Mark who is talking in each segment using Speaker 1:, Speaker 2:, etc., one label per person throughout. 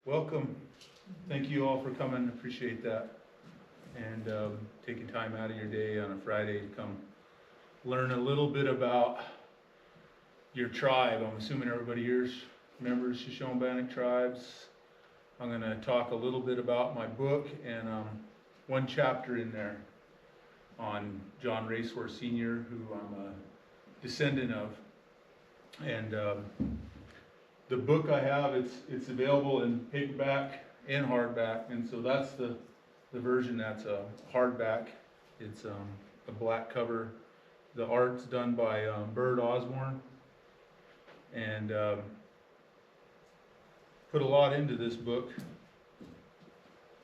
Speaker 1: Welcome. Thank you all for coming. Appreciate that. And taking time out of your day on a Friday to come learn a little bit about your tribe. I'm assuming everybody here's members of Shoshone-Bannock tribes. I'm going to talk a little bit about my book and one chapter in there on John Racehorse Sr., who I'm a descendant of. And the book I have, it's available in paperback and hardback, and so that's the version that's a hardback. It's a black cover. The art's done by Bird Osborne, and put a lot into this book.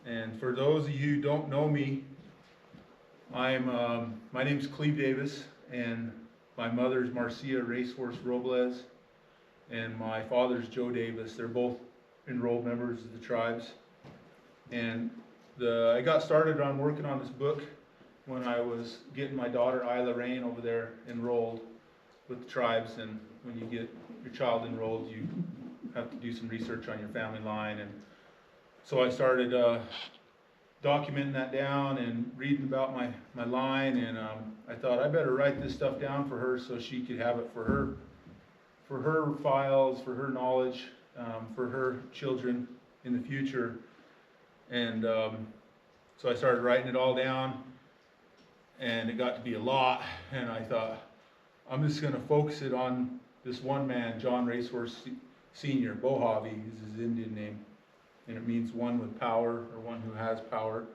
Speaker 1: And for those of you who don't know me, my name's Cleve Davis, and my mother's Marcia Racehorse Robles, and my father's Joe Davis. They're both enrolled members of the tribes. And I got started on working on this book when I was getting my daughter Isla Rain over there enrolled with the tribes. And when you get your child enrolled, you have to do some research on your family line. And so I started documenting that down and reading about my line. And I thought I better write this stuff down for her so she could have it for her files, for her knowledge, for her children in the future. And so I started writing it all down, and it got to be a lot, and I thought, I'm just going to focus it on this one man, John Racehorse Sr., Bohavi is his Indian name, and it means one with power, or one who has power.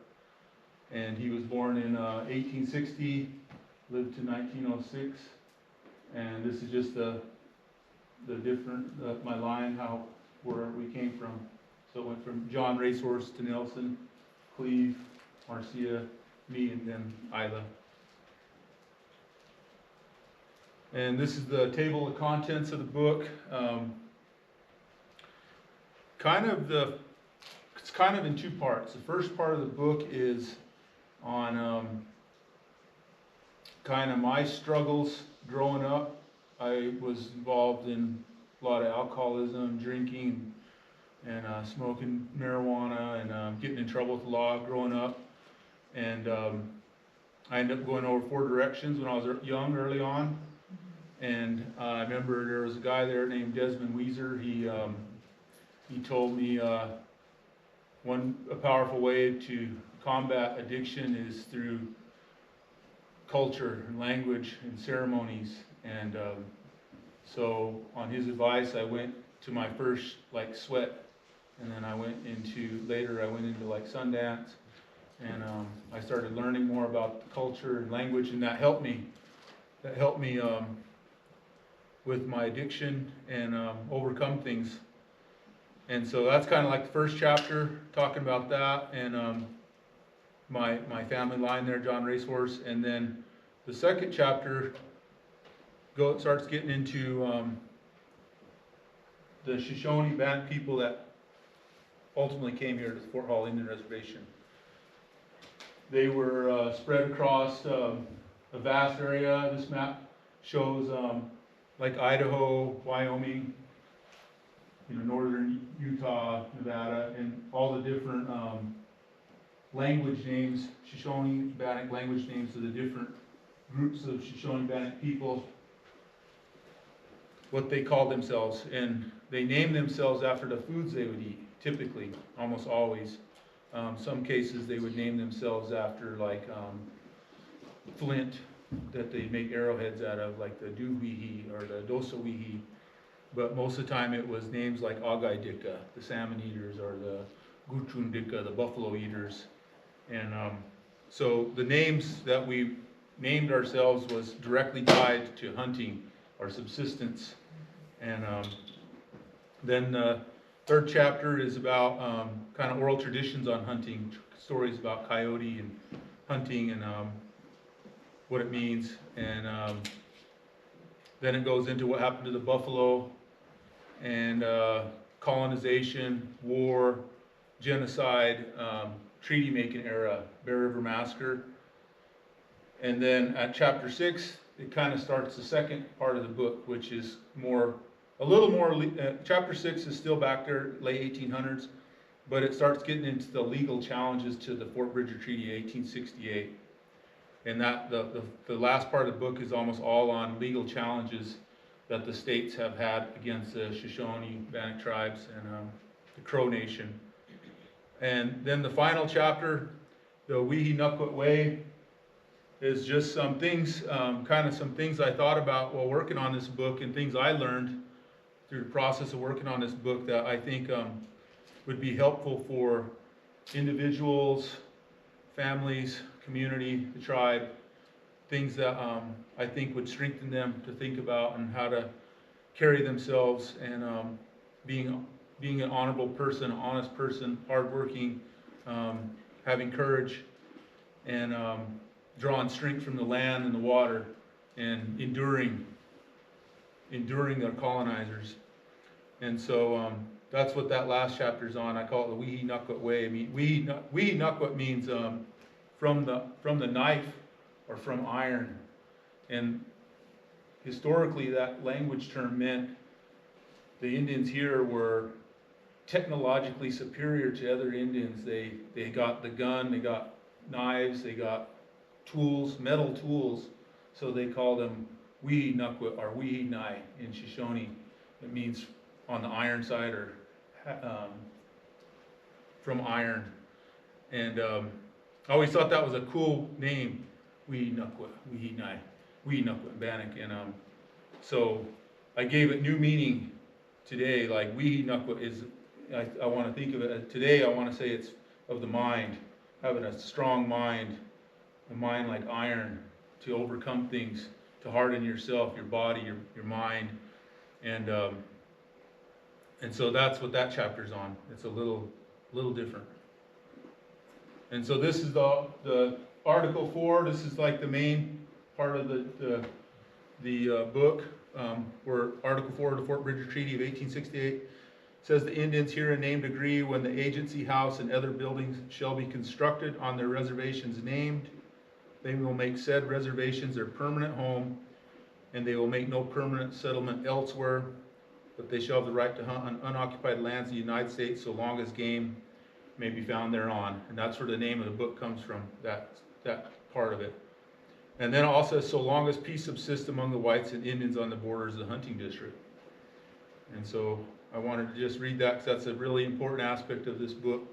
Speaker 1: And he was born in 1860, lived to 1906, and this is just the different, my line, where we came from. So it went from John Racehorse to Nelson, Cleve, Marcia, me, and then Isla. And this is the table of contents of the book. It's kind of in two parts. The first part of the book is on kind of my struggles growing up. I was involved in a lot of alcoholism, drinking, and smoking marijuana, and getting in trouble with the law growing up. And I ended up going over 4 directions when I was young, early on. And I remember there was a guy there named Desmond Weezer. He told me a powerful way to combat addiction is through culture and language and ceremonies. And so on his advice, I went to my first sweat, and then I went into Sundance, and I started learning more about the culture and language, and that helped me with my addiction and overcome things. And so that's kind of like the first chapter, talking about that, and my family line there, John Racehorse. And then the second chapter starts getting into the Shoshone-Bannock people that ultimately came here to the Fort Hall Indian Reservation. They were spread across a vast area. This map shows like Idaho, Wyoming, northern Utah, Nevada, and all the different language names, Shoshone-Bannock language names of the different groups of Shoshone-Bannock people, what they called themselves. And they named themselves after the foods they would eat, typically, almost always. Some cases they would name themselves after flint that they make arrowheads out of, like the Duwihi or the Dosawihi. But most of the time it was names like Agaidika, the salmon eaters, or the Gutrundika, the buffalo eaters. And so the names that we named ourselves was directly tied to hunting or subsistence. And then the third chapter is about kind of oral traditions on hunting, stories about coyote and hunting and what it means. And then it goes into what happened to the buffalo, and colonization, war, genocide, treaty-making era, Bear River Massacre. And then at chapter 6, it kind of starts the second part of the book, which is a little more, chapter 6 is still back there, late 1800s. but it starts getting into the legal challenges to the Fort Bridger Treaty of 1868. And that the last part of the book is almost all on legal challenges that the states have had against the Shoshone-Bannock tribes and the Crow Nation. And then the final chapter, the Weehee-Nukwut Way, is just some things, kind of some things I thought about while working on this book and things I learned through the process of working on this book that I think would be helpful for individuals, families, community, the tribe, things that I think would strengthen them to think about and how to carry themselves and being an honorable person, an honest person, hardworking, having courage, and drawing strength from the land and the water, and enduring their colonizers. And so that's what that last chapter's on. I call it the Weehee-Nukwut Way. I mean, Weehee-Nukwut means from the knife or from iron. And historically, that language term meant the Indians here were technologically superior to other Indians. They got the gun, they got knives, they got tools, metal tools, so they called them Weehee-Nukwut or Weehee-Nai in Shoshone. It means on the iron side or from iron. And I always thought that was a cool name, Weehee-Nukwut, Weehee-Nai, Weehee-Nukwut, Bannock. And so I gave it new meaning today, like Weehee-Nukwut is, I want to think of it, today I want to say it's of the mind, having a strong mind, a mind like iron to overcome things, to harden yourself, your body, your mind. And so that's what that chapter's on. It's a little different. And so this is the Article 4. This is like the main part of the book, where Article 4 of the Fort Bridger Treaty of 1868 says the Indians herein named agree when the agency house and other buildings shall be constructed on their reservations named, they will make said reservations their permanent home, and they will make no permanent settlement elsewhere, but they shall have the right to hunt on unoccupied lands of the United States so long as game may be found thereon. And that's where the name of the book comes from, that part of it. And then also, so long as peace subsists among the whites and Indians on the borders of the hunting district. And so I wanted to just read that because that's a really important aspect of this book.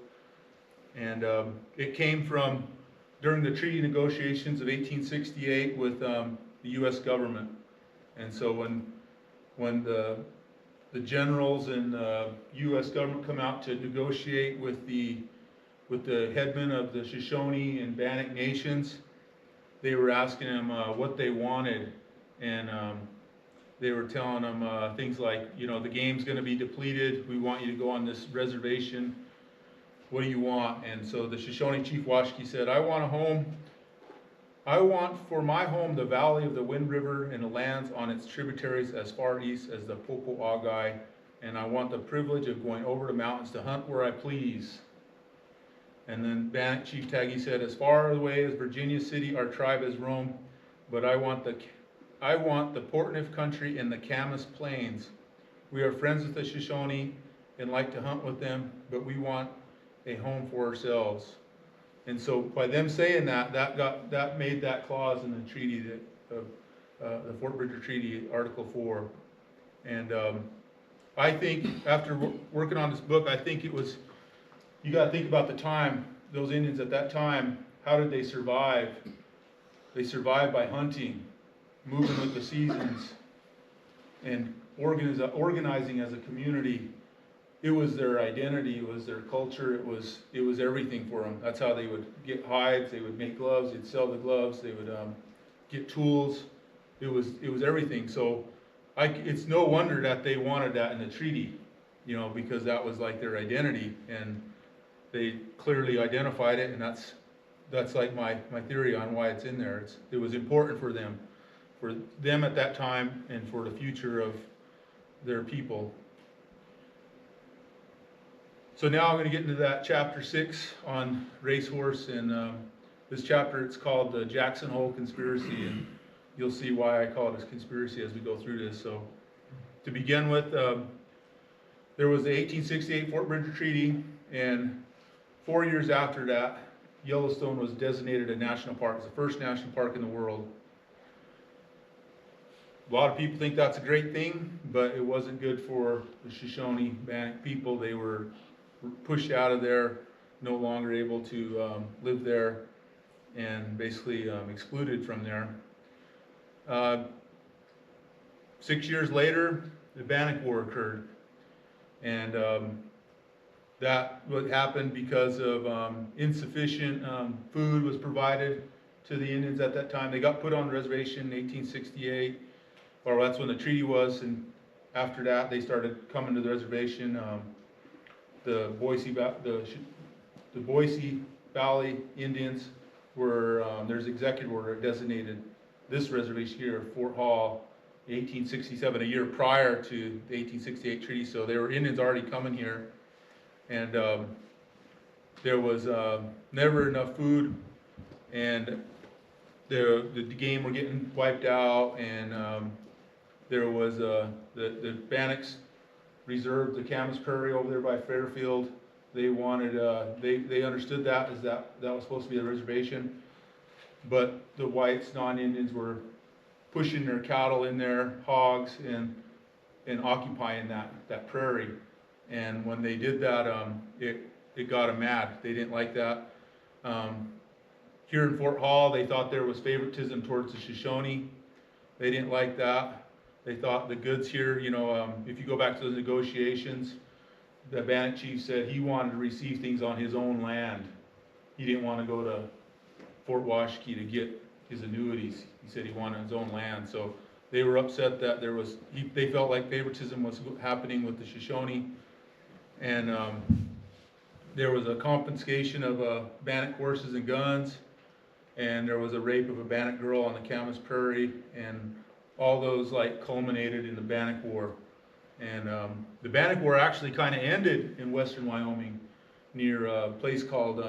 Speaker 1: And it came from during the treaty negotiations of 1868 with the U.S. government. And so when the generals and the U.S. government come out to negotiate with the headmen of the Shoshone and Bannock nations, they were asking them what they wanted, and they were telling them things like, the game's going to be depleted, we want you to go on this reservation, what do you want? And so the Shoshone chief Washki said, I want a home. I want for my home the valley of the Wind River and the lands on its tributaries as far east as the Popo-Agai, and I want the privilege of going over the mountains to hunt where I please. And then Bannock Chief Taggy said, as far away as Virginia City our tribe has roamed, but I want the Portneuf country and the Camas Plains. We are friends with the Shoshone and like to hunt with them, but we want a home for ourselves. And so by them saying that made that clause in the treaty of the Fort Bridger Treaty, Article 4. And I think after working on this book, I think it was, you got to think about the time, those Indians at that time, how did they survive? They survived by hunting, moving with the seasons, and organizing as a community. It was their identity, it was their culture, it was everything for them. That's how they would get hides, they would make gloves, they'd sell the gloves, they would get tools. It was everything. So it's no wonder that they wanted that in the treaty, because that was like their identity, and they clearly identified it, and that's like my theory on why it's in there. It was important for them at that time and for the future of their people. So now I'm going to get into that chapter 6 on racehorse, and this chapter, it's called the Jackson Hole Conspiracy, and you'll see why I call it a conspiracy as we go through this. So to begin with, there was the 1868 Fort Bridger Treaty, And 4 years after that, Yellowstone was designated a national park. It's the first national park in the world. A lot of people think that's a great thing, but it wasn't good for the Shoshone-Bannock people. They were pushed out of there, no longer able to live there, and basically excluded from there. 6 years later, the Bannock War occurred, and that what happened because of insufficient food was provided to the Indians at that time. They got put on the reservation in 1868, or that's when the treaty was, and after that they started coming to the reservation. The Boise Valley Indians were, there's executive order designated this reservation here, Fort Hall, 1867, a year prior to the 1868 treaty. So there were Indians already coming here, and there was never enough food, and the game were getting wiped out, and there was the Bannocks reserved the Camas Prairie over there by Fairfield. They wanted, they understood that as that was supposed to be a reservation, but the whites, non-Indians, were pushing their cattle in there, hogs, and occupying that prairie. And when they did that, it got them mad. They didn't like that. Here in Fort Hall, they thought there was favoritism towards the Shoshone. They didn't like that. They thought the goods here, you know, if you go back to the negotiations, the Bannock chief said he wanted to receive things on his own land. He didn't want to go to Fort Washakie to get his annuities. He said he wanted his own land. So they were upset that there was, they felt like favoritism was happening with the Shoshone. And there was a confiscation of Bannock horses and guns, and there was a rape of a Bannock girl on the Camas Prairie, and all those like culminated in the Bannock War. And the Bannock War actually kind of ended in western Wyoming near a place called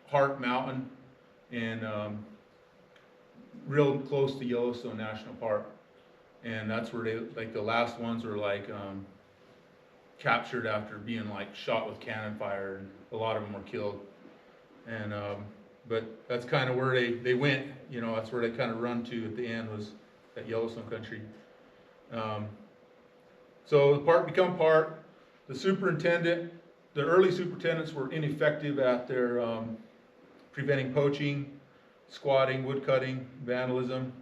Speaker 1: Hart Mountain, and real close to Yellowstone National Park. And that's where they, like the last ones were like captured after being like shot with cannon fire, and a lot of them were killed. And but that's kind of where they went, you know, that's where they kind of run to at the end, was at Yellowstone country. So the park become park. The superintendent, the early superintendents were ineffective at their preventing poaching, squatting, woodcutting, vandalism.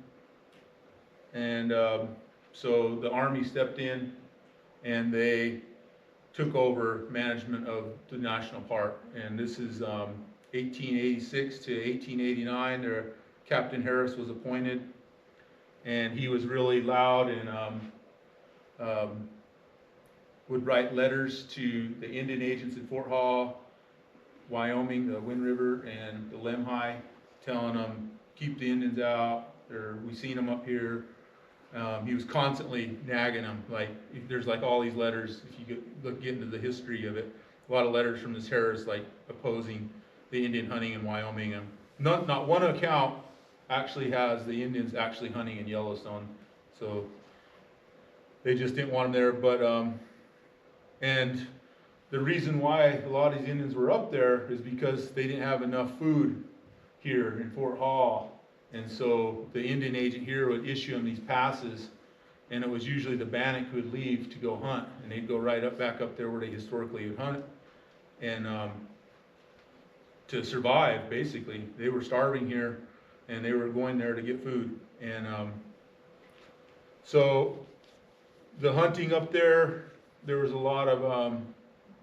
Speaker 1: And so the Army stepped in and they took over management of the national park. And this is 1886 to 1889. Their Captain Harris was appointed, and he was really loud and would write letters to the Indian agents in Fort Hall, Wyoming, the Wind River, and the Lemhi, telling them, keep the Indians out, we seen them up here. He was constantly nagging them. Like, there's like all these letters, if you get into the history of it, a lot of letters from this Harris, like opposing the Indian hunting in Wyoming. And not one account actually has the Indians actually hunting in Yellowstone. So they just didn't want them there. But and the reason why a lot of these Indians were up there is because they didn't have enough food here in Fort Hall. And so the Indian agent here would issue them these passes, and it was usually the Bannock who would leave to go hunt, and they'd go right up back up there where they historically would hunt, and to survive, basically. They were starving here, and they were going there to get food. And so the hunting up there, there was a lot of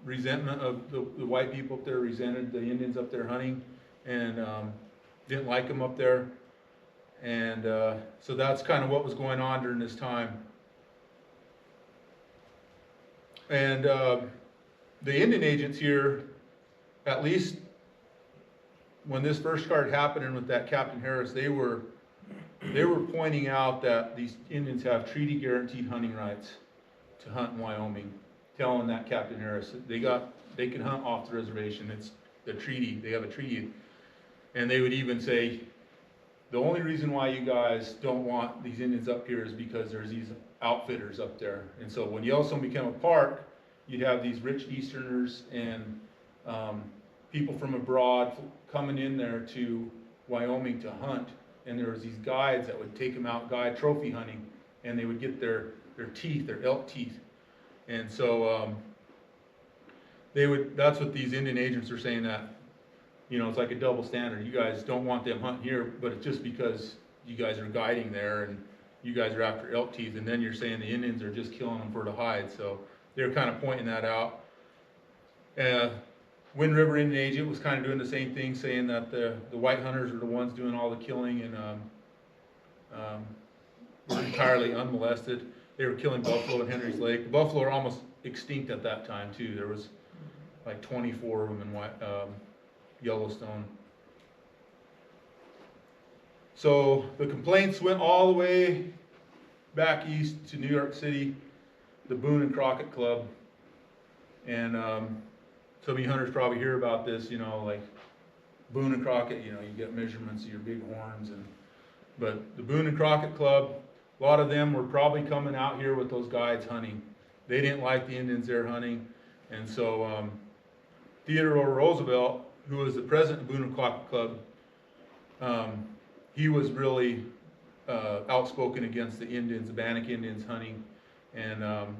Speaker 1: resentment of the white people up there, resented the Indians up there hunting, and didn't like them up there. And so that's kind of what was going on during this time. And the Indian agents here, at least when this first started happening with that Captain Harris, they were pointing out that these Indians have treaty guaranteed hunting rights to hunt in Wyoming, telling that Captain Harris that they can hunt off the reservation. It's the treaty, they have a treaty. And they would even say, the only reason why you guys don't want these Indians up here is because there's these outfitters up there. And so when Yellowstone became a park, you'd have these rich Easterners and people from abroad coming in there to Wyoming to hunt, and there was these guides that would take them out guide trophy hunting, and they would get their teeth, their elk teeth, and so that's what these Indian agents are saying, that, you know, it's like a double standard. You guys don't want them hunting here, but it's just because you guys are guiding there and you guys are after elk teeth, and then you're saying the Indians are just killing them for the hide. So they're kind of pointing that out. Wind River Indian agent was kind of doing the same thing, saying that the white hunters are the ones doing all the killing and were entirely unmolested. They were killing buffalo in Henry's Lake. The buffalo are almost extinct at that time too. There was like 24 of them in Yellowstone. So the complaints went all the way back east to New York City, the Boone and Crockett Club, and so many hunters probably hear about this, you know, like Boone and Crockett, you know, you get measurements of your big horns, but the Boone and Crockett Club, a lot of them were probably coming out here with those guides hunting. They didn't like the Indians there hunting, and so Theodore Roosevelt, who was the president of the Boone and Crockett Club, he was really outspoken against the Indians, the Bannock Indians hunting, and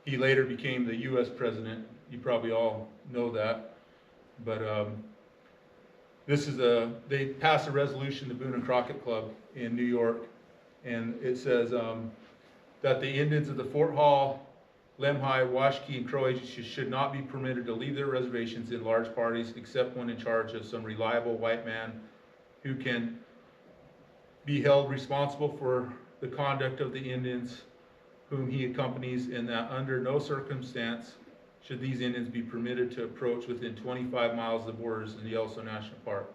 Speaker 1: he later became the U.S. president. You probably all know that, but they passed a resolution, the Boone and Crockett Club in New York, and it says that the Indians of the Fort Hall, Lemhi, Washakie, and Crow agencies should not be permitted to leave their reservations in large parties except when in charge of some reliable white man who can be held responsible for the conduct of the Indians whom he accompanies, and that under no circumstance should these Indians be permitted to approach within 25 miles of the borders in the Yellowstone National Park.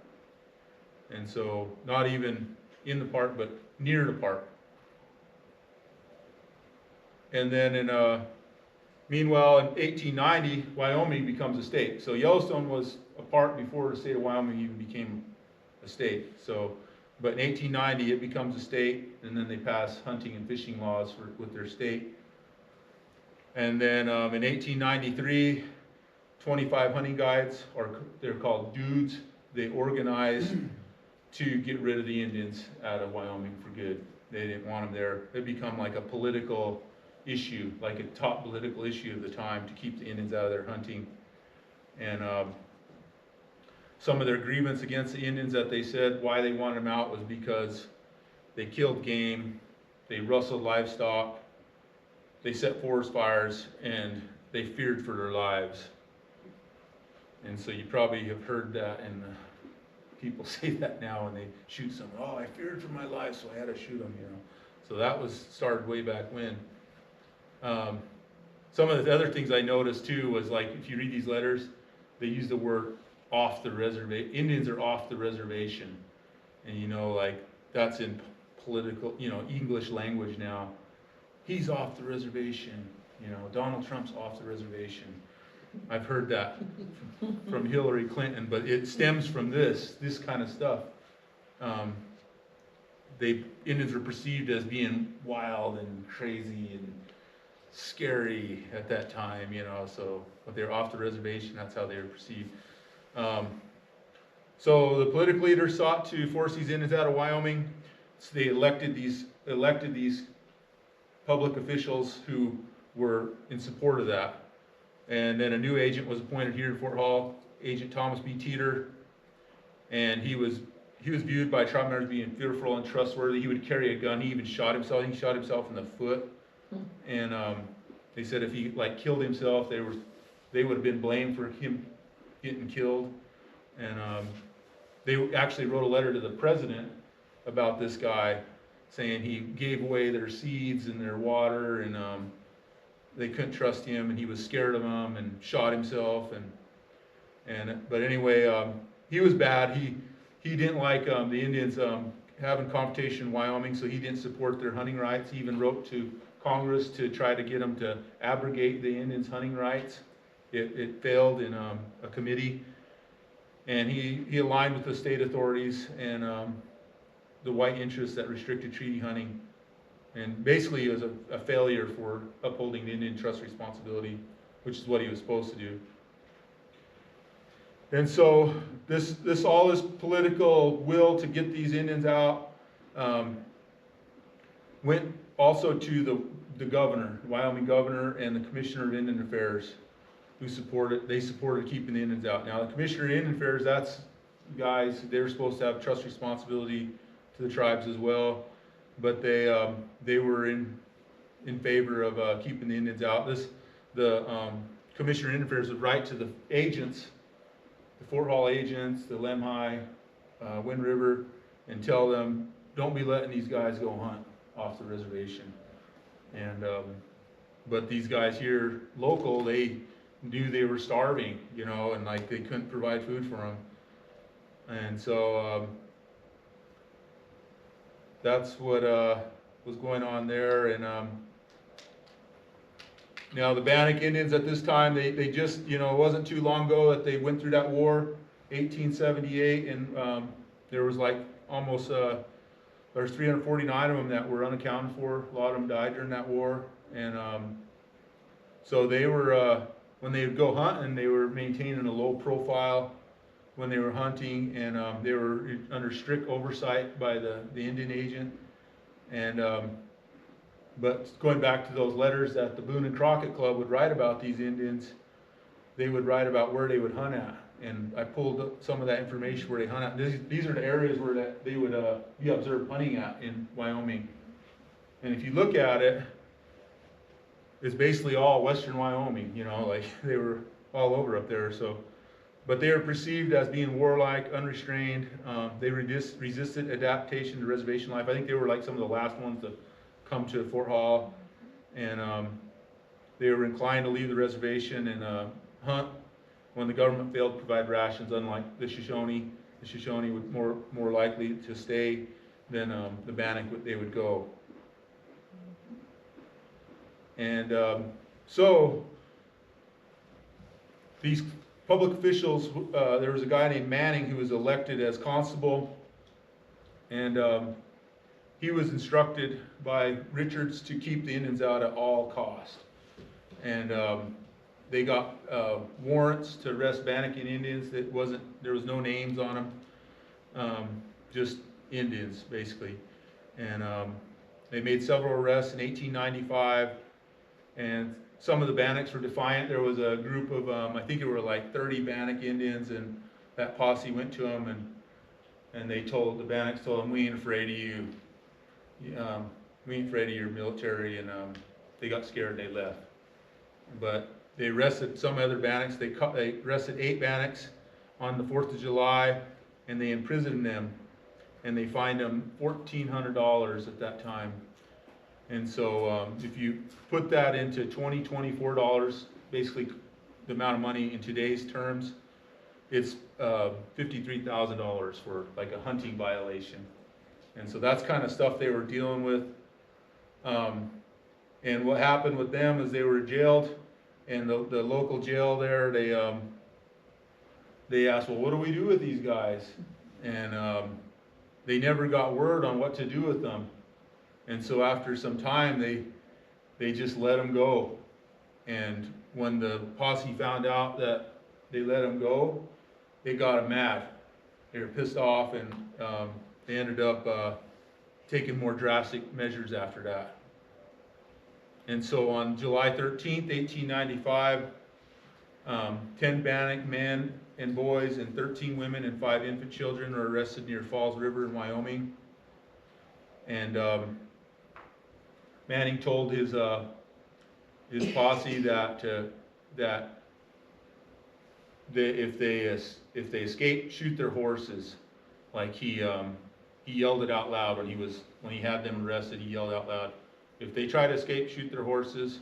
Speaker 1: And so, not even in the park, but near the park. And then meanwhile, in 1890, Wyoming becomes a state. So Yellowstone was a park before the state of Wyoming even became a state. So, but in 1890, it becomes a state, and then they pass hunting and fishing laws with their state. And then in 1893, 25 hunting guides, they're called dudes, they organized to get rid of the Indians out of Wyoming for good. They didn't want them there. It become like a political issue, like a top political issue of the time, to keep the Indians out of their hunting. And some of their grievance against the Indians that they said why they wanted them out was because they killed game, they rustled livestock, they set forest fires, and they feared for their lives. And so you probably have heard that, and people say that now when they shoot someone. Oh, I feared for my life, so I had to shoot them, you know. So that was started way back when. Some of the other things I noticed too was, like, if you read these letters, they use the word off the reservation. Indians are off the reservation. And you know, like, that's in political, you know, English language now. He's off the reservation, you know, Donald Trump's off the reservation. I've heard that from Hillary Clinton, but it stems from this kind of stuff. Indians were perceived as being wild and crazy and scary at that time, you know, so, but they're off the reservation, that's how they were perceived. So the political leaders sought to force these Indians out of Wyoming. So they elected these public officials who were in support of that. And then a new agent was appointed here in Fort Hall, Agent Thomas B. Teeter, and he was viewed by tribe members being fearful and trustworthy. He would carry a gun. He even shot himself. He shot himself in the foot. And they said if he killed himself, they would have been blamed for him getting killed. And they actually wrote a letter to the president about this guy, saying he gave away their seeds and their water, and they couldn't trust him, and he was scared of them, and shot himself. But anyway, he was bad. He didn't like the Indians having confrontation in Wyoming, so he didn't support their hunting rights. He even wrote to Congress to try to get them to abrogate the Indians' hunting rights. It failed in a committee, and he aligned with the state authorities and the white interests that restricted treaty hunting. And basically, it was a failure for upholding the Indian trust responsibility, which is what he was supposed to do. And so this all this political will to get these Indians out went also to the governor, the Wyoming governor, and the commissioner of Indian Affairs, who supported keeping the Indians out. Now the commissioner of Indian Affairs, that's guys, they're supposed to have trust responsibility to the tribes as well, but they were in favor of keeping the Indians out. The commissioner of Indian Affairs would write to the agents, the Fort Hall agents, the Lemhi, Wind River, and tell them, don't be letting these guys go hunt off the reservation. And but these guys here, local, they knew they were starving, you know, and like they couldn't provide food for them. And so that's what was going on there. And now the Bannock Indians at this time, they just, you know, it wasn't too long ago that they went through that war, 1878, and there was like almost, there's 349 of them that were unaccounted for. A lot of them died during that war. And so they were, when they would go hunting, they were maintaining a low profile when they were hunting, and they were under strict oversight by the Indian agent. And but going back to those letters that the Boone and Crockett Club would write about these Indians, they would write about where they would hunt at. And I pulled up some of that information where they hunt at. These are the areas where they would be observed hunting at in Wyoming. And if you look at it, it's basically all western Wyoming, you know, like they were all over up there. So, but they were perceived as being warlike, unrestrained. They resisted adaptation to reservation life. I think they were like some of the last ones to come to Fort Hall, and they were inclined to leave the reservation and hunt when the government failed to provide rations. Unlike the Shoshone would more likely to stay than the Bannock, they would go. And so these public officials, there was a guy named Manning who was elected as constable, and he was instructed by Richards to keep the Indians out at all cost. And they got warrants to arrest Bannock Indians. There was no names on them, just Indians basically. And they made several arrests in 1895, and some of the Bannocks were defiant. There was a group of, I think it were like 30 Bannock Indians, and that posse went to them, and the Bannocks told them, we ain't afraid of you. We ain't afraid of your military, and they got scared and they left. But they arrested some other Bannocks. They arrested 8 Bannocks on the 4th of July, and they imprisoned them, and they fined them $1,400 at that time. And so if you put that into $24, basically the amount of money in today's terms, it's $53,000 for like a hunting violation. And so that's kind of stuff they were dealing with. And what happened with them is they were jailed, and the local jail there, they asked, well, what do we do with these guys? And they never got word on what to do with them. And so after some time, they just let them go. And when the posse found out that they let them go, it got them mad. They were pissed off, and they ended up taking more drastic measures after that. And so on July 13th, 1895, 10 Bannock men and boys and 13 women and 5 infant children were arrested near Falls River in Wyoming. And Manning told his posse that if they escape, shoot their horses. Like he yelled it out loud when he had them arrested. He yelled out loud, if they try to escape, shoot their horses.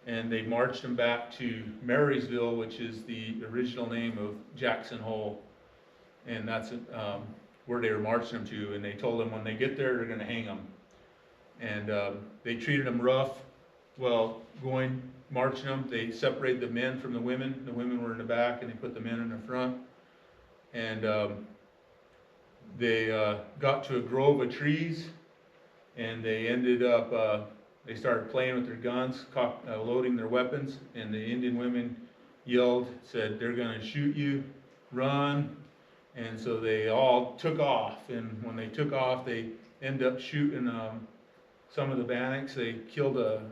Speaker 1: And they marched them back to Marysville, which is the original name of Jackson Hole, and that's where they were marching them to. And they told them when they get there, they're going to hang them. And they treated them rough. Well, marching them, they separated the men from the women. The women were in the back, and they put the men in the front. And they got to a grove of trees, and they ended up, they started playing with their guns, loading their weapons, and the Indian women yelled, said, they're going to shoot you. run, and so they all took off, and when they took off, they ended up shooting some of the Bannocks. They killed a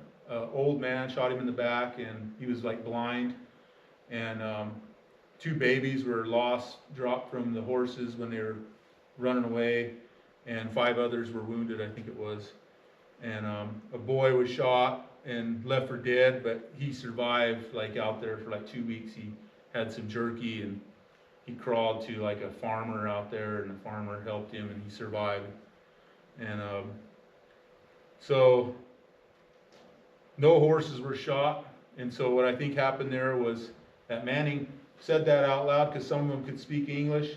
Speaker 1: old man, shot him in the back, and he was like blind, and 2 babies were lost, dropped from the horses when they were running away, and 5 others were wounded, I think it was. And a boy was shot and left for dead, but he survived, like out there for like 2 weeks. He had some jerky, and he crawled to like a farmer out there, and the farmer helped him, and he survived. And so no horses were shot. And so what I think happened there was that Manning said that out loud because some of them could speak English.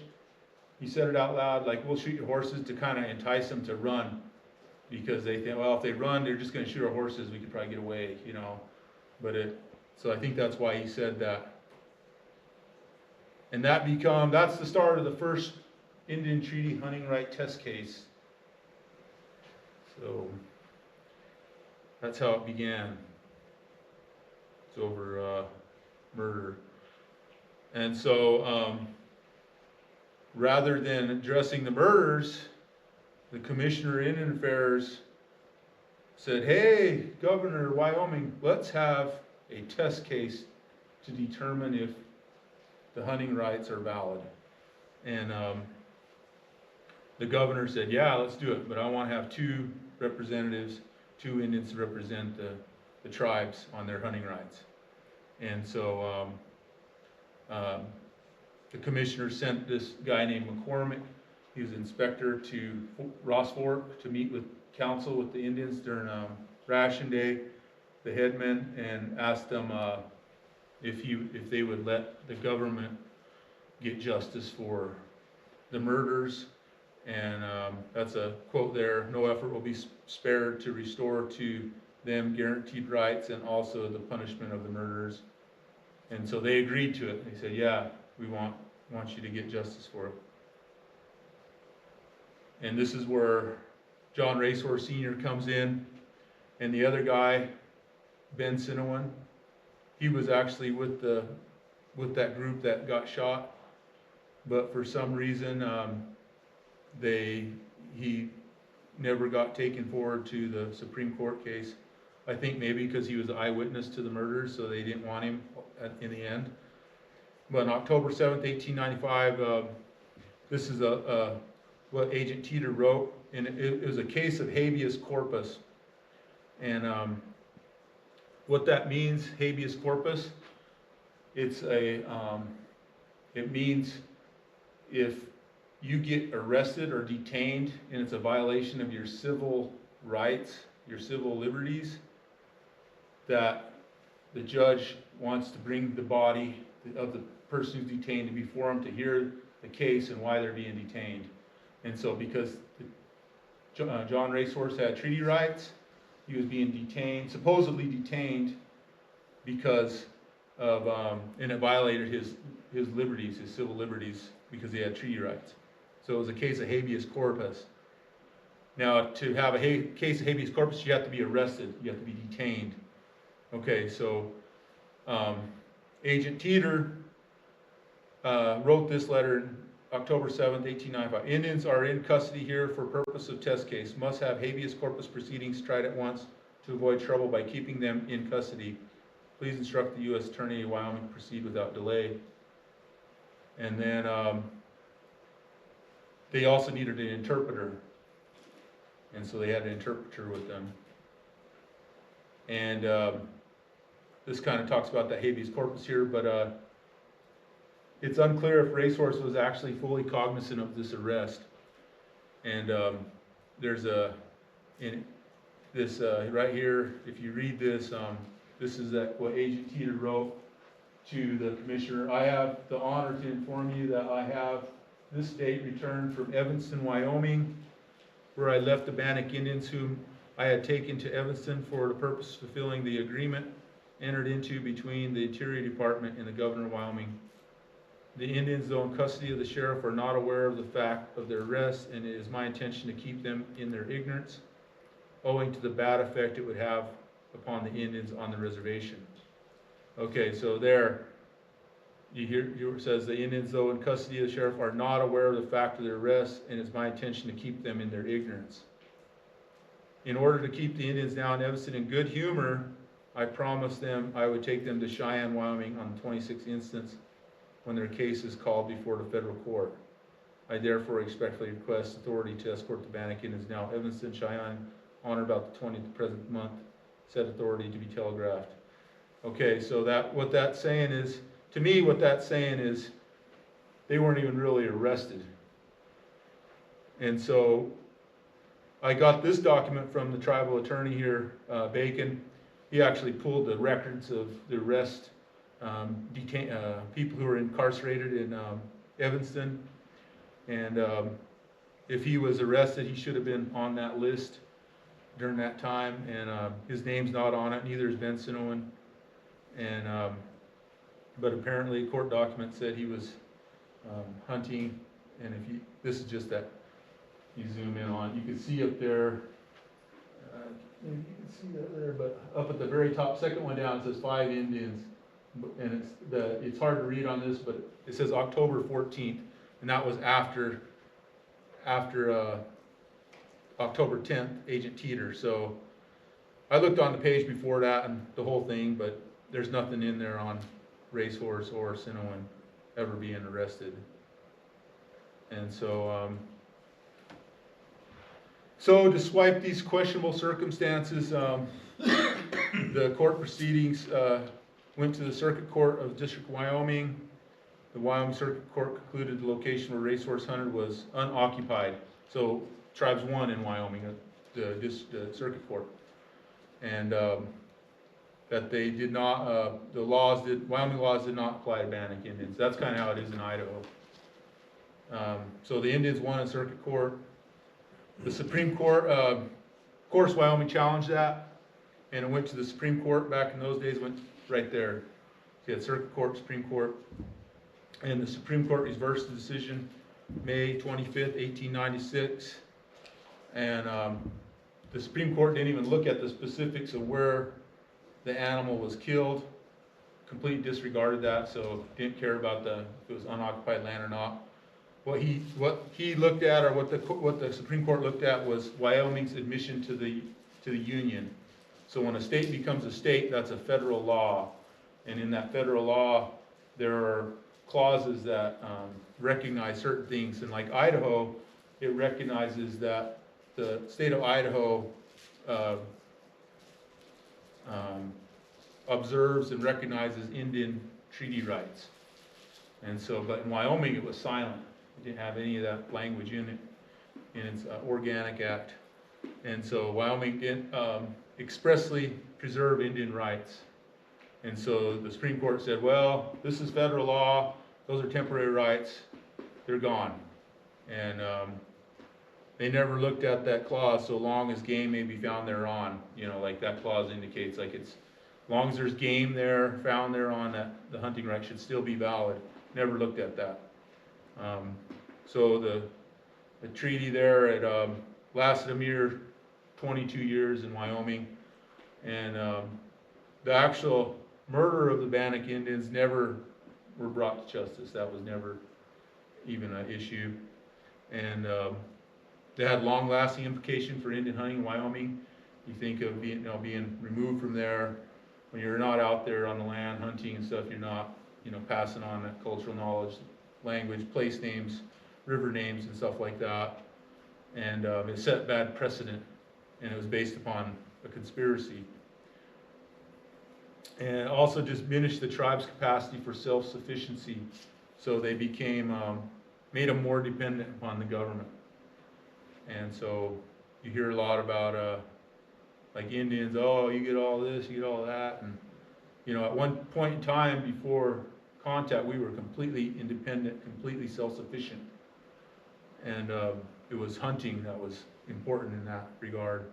Speaker 1: He said it out loud, like, we'll shoot your horses, to kind of entice them to run, because they think, well, if they run, they're just going to shoot our horses, we could probably get away, you know. So I think that's why he said that. And that's the start of the first Indian Treaty hunting right test case. So that's how it began. It's over murder. And so rather than addressing the murders, the Commissioner of Indian Affairs said, hey, Governor of Wyoming, let's have a test case to determine if the hunting rights are valid. And the governor said, yeah, let's do it, but I want to have 2 representatives, 2 Indians to represent the tribes on their hunting rights. And so the commissioner sent this guy named McCormick. He was inspector to Ross Fork to meet with council with the Indians during ration day, the headmen, and asked them if they would let the government get justice for the murders. And that's a quote there, no effort will be spared to restore to them guaranteed rights and also the punishment of the murderers. And so they agreed to it. They said, yeah, we want you to get justice for it. And this is where John Racehorse Sr. comes in, and the other guy, Ben Sinowan, he was actually with that group that got shot, but for some reason he never got taken forward to the Supreme Court case. I think maybe because he was an eyewitness to the murders, so they didn't want him in the end. But on October 7th, 1895, this is what Agent Teeter wrote, and it was a case of habeas corpus. And what that means, habeas corpus, it means if you get arrested or detained and it's a violation of your civil rights, your civil liberties, that the judge wants to bring the body of the person who's detained to before him to hear the case and why they're being detained. And so because John Racehorse had treaty rights, he was being detained, supposedly detained, because of, and it violated his liberties, his civil liberties, because he had treaty rights. So it was a case of habeas corpus. Now, to have a case of habeas corpus, you have to be arrested, you have to be detained. Okay, so Agent Teeter wrote this letter October 7th, 1895. Indians are in custody here for purpose of test case. Must have habeas corpus proceedings tried at once to avoid trouble by keeping them in custody. Please instruct the U.S. Attorney of Wyoming to proceed without delay. And then they also needed an interpreter. And so they had an interpreter with them. And this kind of talks about the habeas corpus here, but it's unclear if Racehorse was actually fully cognizant of this arrest. And there's right here, if you read this, this is what Agent Teeter wrote to the commissioner. I have the honor to inform you that I have this date returned from Evanston, Wyoming, where I left the Bannock Indians whom I had taken to Evanston for the purpose of fulfilling the agreement entered into between the Interior Department and the Governor of Wyoming. The Indians, though in custody of the sheriff, are not aware of the fact of their arrest, and it is my intention to keep them in their ignorance, owing to the bad effect it would have upon the Indians on the reservation. Okay, so there, it says the Indians, though in custody of the sheriff, are not aware of the fact of their arrest, and it's my intention to keep them in their ignorance. In order to keep the Indians now in Evanston in good humor, I promised them I would take them to Cheyenne, Wyoming on the 26th instance when their case is called before the federal court. I therefore respectfully request authority to escort the Bannock Indians now Evanston, Cheyenne, on or about the 20th of the present month. Said authority to be telegraphed. Okay, so what that's saying is, to me, what that's saying is they weren't even really arrested. And so I got this document from the tribal attorney here, Bacon. He actually pulled the records of the arrest, people who were incarcerated in Evanston. And if he was arrested, he should have been on that list during that time. And his name's not on it, neither is Ben Sinoan. And but apparently court documents said he was hunting. And this is just that, you zoom in on, you can see up there, maybe you can see that there, but up at the very top, second one down, it says 5 Indians. And it's hard to read on this, but it says October 14th, and that was after October 10th, Agent Teeter. So I looked on the page before that and the whole thing, but there's nothing in there on Racehorse or Sinoan ever being arrested. And so, to swipe these questionable circumstances, the court proceedings went to the Circuit Court of District Wyoming. The Wyoming Circuit Court concluded the location where Racehorse hunted was unoccupied. So tribes won in Wyoming, the Circuit Court, and that they did not, Wyoming laws did not apply to Bannock Indians. That's kind of how it is in Idaho. So the Indians won in Circuit Court. The Supreme Court, of course, Wyoming challenged that, and it went to the Supreme Court. Back in those days, went right there. So you had Circuit Court, Supreme Court, and the Supreme Court reversed the decision May 25th, 1896. And the Supreme Court didn't even look at the specifics of where the animal was killed. Completely disregarded that, so didn't care about if it was unoccupied land or not. What he looked at, or what the Supreme Court looked at, was Wyoming's admission to the Union. So when a state becomes a state, that's a federal law, and in that federal law, there are clauses that recognize certain things. And like Idaho, it recognizes that the state of Idaho observes and recognizes Indian treaty rights. And so, but in Wyoming, it was silent. It didn't have any of that language in it, in its Organic Act. And so Wyoming didn't expressly preserve Indian rights. And so the Supreme Court said, well, this is federal law, those are temporary rights, they're gone. And they never looked at that clause, so long as game may be found thereon. You know, like that clause indicates, like it's, as long as there's game there, found thereon, that the hunting right should still be valid. Never looked at that. So the treaty there, it lasted a mere 22 years in Wyoming. And the actual murder of the Bannock Indians never were brought to justice. That was never even an issue. And they had long-lasting implication for Indian hunting in Wyoming. You think of being removed from there. When you're not out there on the land hunting and stuff, you're not, passing on that cultural knowledge, language, place names, river names, and stuff like that. And it set bad precedent, and it was based upon a conspiracy. And also just diminished the tribe's capacity for self-sufficiency. So they became, made them more dependent upon the government. And so you hear a lot about, like Indians, oh, you get all this, you get all that. And, at one point in time before contact, we were completely independent, completely self-sufficient. And it was hunting that was important in that regard.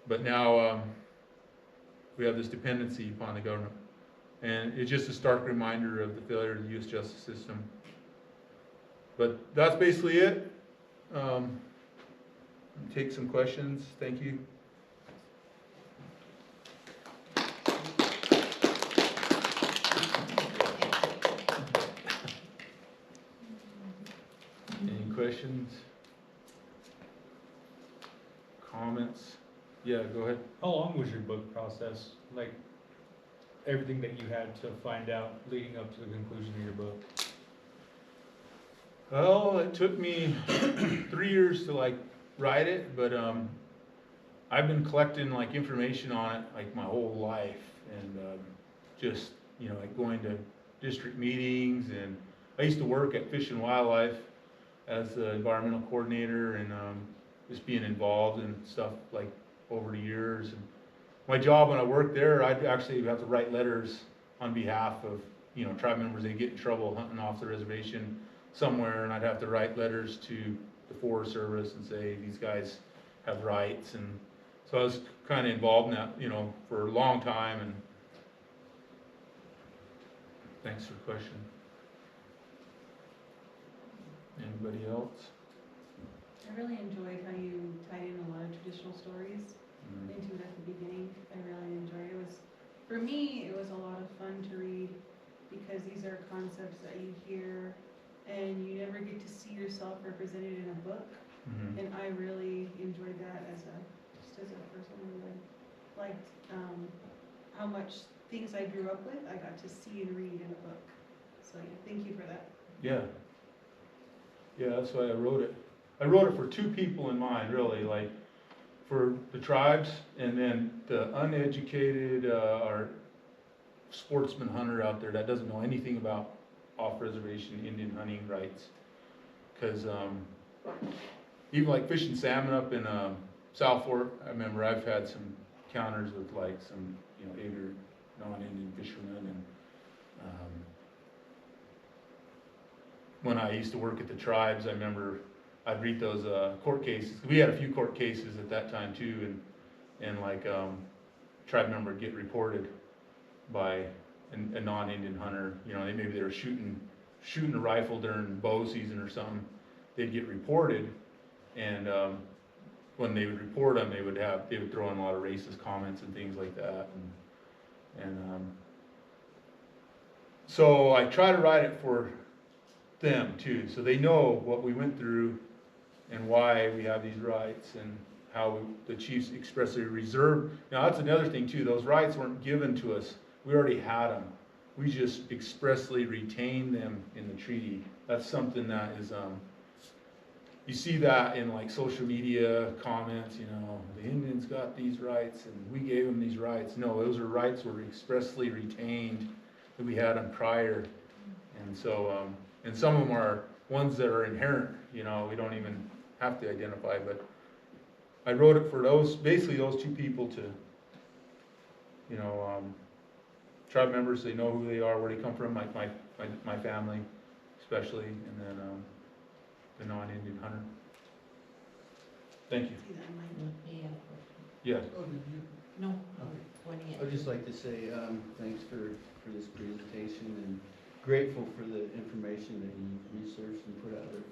Speaker 1: But now we have this dependency upon the government. And it's just a stark reminder of the failure of the U.S. justice system. But that's basically it. Take some questions. Thank you. questions? Comments? Yeah, go ahead.
Speaker 2: How long was your book process? Like, everything that you had to find out leading up to the conclusion of your book?
Speaker 1: Well, it took me 3 years to like write it, but I've been collecting like information on it like my whole life, and just like going to district meetings, and I used to work at Fish and Wildlife as the environmental coordinator, and just being involved in stuff like over the years. And my job when I worked there, I'd actually have to write letters on behalf of tribe members. They get in trouble hunting off the reservation somewhere, and I'd have to write letters to the Forest Service and say these guys have rights. And so I was kind of involved in that for a long time. And thanks for the question. Anybody else?
Speaker 3: I really enjoyed how you tied in a lot of traditional stories into it at the beginning. I really enjoyed it. For me, it was a lot of fun to read because these are concepts that you hear and you never get to see yourself represented in a book. And I really enjoyed that just as a person who liked how much things I grew up with, I got to see and read in a book. So yeah, thank you for that.
Speaker 1: Yeah. Yeah, that's why I wrote it. I wrote it for two people in mind, really, like for the tribes and then the uneducated or sportsman hunter out there that doesn't know anything about off-reservation Indian hunting rights. Because even like fishing salmon up in South Fork, I remember I've had some encounters with like some eager non-Indian fishermen, and when I used to work at the tribes, I remember I'd read those court cases. We had a few court cases at that time too, and like tribe member would get reported by a non-Indian hunter. Maybe they were shooting a rifle during bow season or something. They'd get reported, and when they would report them, they would throw in a lot of racist comments and things like that, and so I try to write it for them too, so they know what we went through and why we have these rights, and how the chiefs expressly reserved. Now that's another thing too, those rights weren't given to us, we already had them. We just expressly retained them in the treaty. That's something that is, you see that in like social media comments, the Indians got these rights and we gave them these rights. No, those are rights were expressly retained that we had them prior. And so, and some of them are ones that are inherent, we don't even have to identify, but I wrote it for basically those two people to, tribe members, they know who they are, where they come from, my family especially, and then the non-Indian hunter. Thank you. Yes.
Speaker 4: No.
Speaker 5: I'd just like to say thanks for this presentation, and grateful for the information that you researched and put out there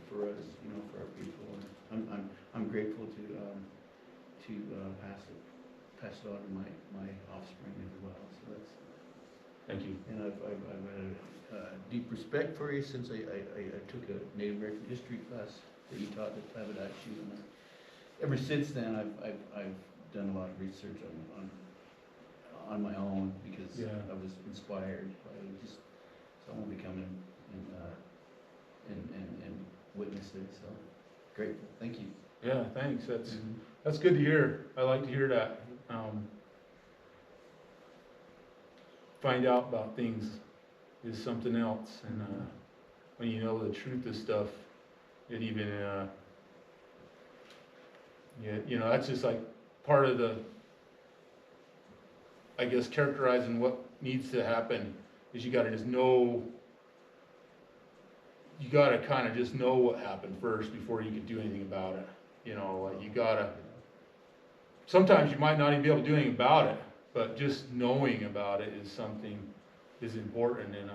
Speaker 5: for us, for our people. And I'm grateful to pass it on to my offspring as well. So that's.
Speaker 1: Thank you.
Speaker 5: And I've had a deep respect for you since I took a Native American history class that you taught at Tabadachi, and ever since then I've done a lot of research on my own because I was inspired by just someone becoming and witnessing. So grateful. Thank you.
Speaker 1: Yeah, thanks. That's good to hear. I like to hear that. Find out about things is something else, and when you know the truth of stuff, it even that's just like part of the, I guess, characterizing what needs to happen is you gotta kind of just know what happened first before you can do anything about it. Sometimes you might not even be able to do anything about it, but just knowing about it is important. And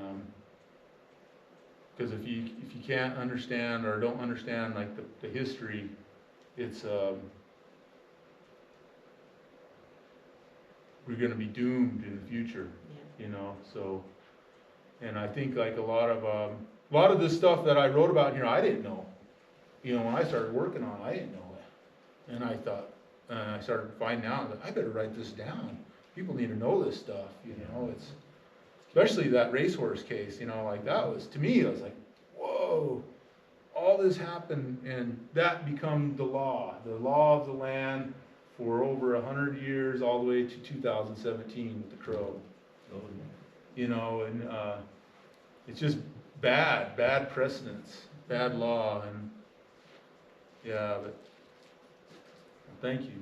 Speaker 1: because if you can't understand or don't understand like the history, it's we're going to be doomed in the future. So, and I think like a lot of A lot of this stuff that I wrote about here, I didn't know. You know, when I started working on it, I didn't know it. And I thought, I started finding out that I better write this down. People need to know this stuff, you know, it's, especially that racehorse case, you know, like that was, to me, I was like, whoa, all this happened, and that become the law of the land for over 100 years, all the way to 2017 with the Crow.
Speaker 5: Oh,
Speaker 1: You know, and, it's just bad precedence, bad law, and, yeah, but, thank you.